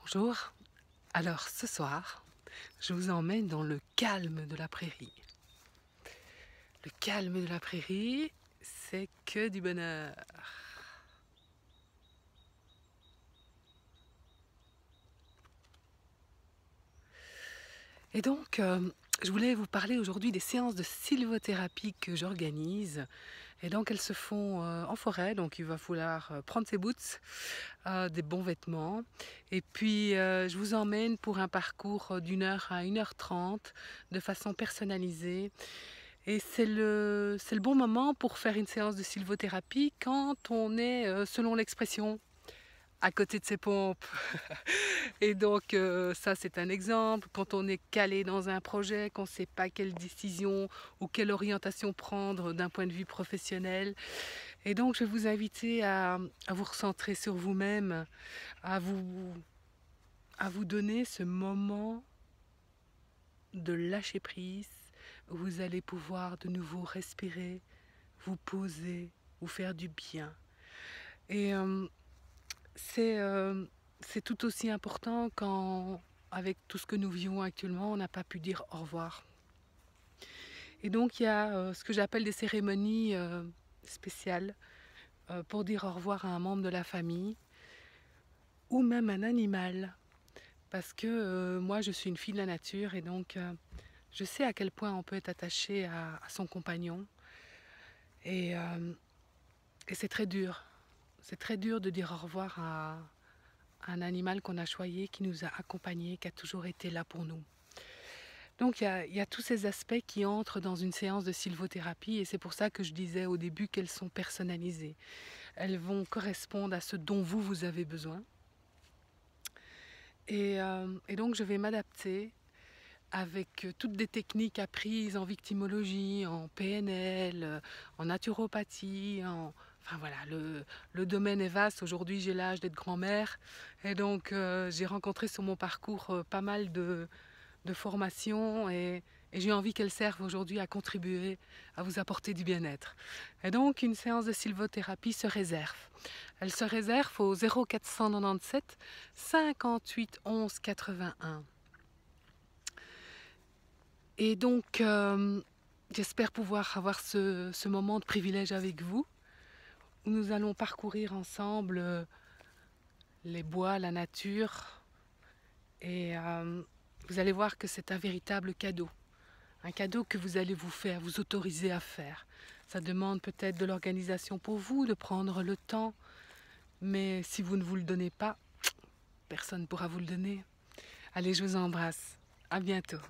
Bonjour, alors ce soir, je vous emmène dans le calme de la prairie. Le calme de la prairie, c'est que du bonheur. Et donc, je voulais vous parler aujourd'hui des séances de sylvothérapie que j'organise. Et donc, elles se font en forêt, donc il va falloir prendre ses boots, des bons vêtements. Et puis, je vous emmène pour un parcours d'1 heure à 1 h 30 de façon personnalisée. Et c'est le bon moment pour faire une séance de sylvothérapie quand on est, selon l'expression, à côté de ses pompes. Et donc ça c'est un exemple, quand on est calé dans un projet, qu'on ne sait pas quelle décision ou quelle orientation prendre d'un point de vue professionnel. Et donc je vais vous inviter à vous recentrer sur vous-même, à vous donner ce moment de lâcher prise, où vous allez pouvoir de nouveau respirer, vous poser, vous faire du bien. Et c'est c'est tout aussi important quand, avec tout ce que nous vivons actuellement, on n'a pas pu dire au revoir. Et donc il y a ce que j'appelle des cérémonies spéciales pour dire au revoir à un membre de la famille ou même un animal. Parce que moi je suis une fille de la nature et donc je sais à quel point on peut être attaché à son compagnon. Et, et c'est très dur. C'est très dur de dire au revoir à un animal qu'on a choyé, qui nous a accompagnés, qui a toujours été là pour nous. Donc il y a tous ces aspects qui entrent dans une séance de sylvothérapie et c'est pour ça que je disais au début qu'elles sont personnalisées. Elles vont correspondre à ce dont vous avez besoin. Et donc je vais m'adapter avec toutes des techniques apprises en victimologie, en PNL, en naturopathie, enfin voilà, le domaine est vaste. Aujourd'hui j'ai l'âge d'être grand-mère et donc j'ai rencontré sur mon parcours pas mal de formations et j'ai envie qu'elles servent aujourd'hui à contribuer à vous apporter du bien-être. Et donc une séance de sylvothérapie se réserve. Elle se réserve au 0497 58 11 81. Et donc, j'espère pouvoir avoir ce moment de privilège avec vous, où nous allons parcourir ensemble les bois, la nature, et vous allez voir que c'est un véritable cadeau. Un cadeau que vous allez vous faire, vous autoriser à faire. Ça demande peut-être de l'organisation pour vous, de prendre le temps, mais si vous ne vous le donnez pas, personne ne pourra vous le donner. Allez, je vous embrasse. À bientôt.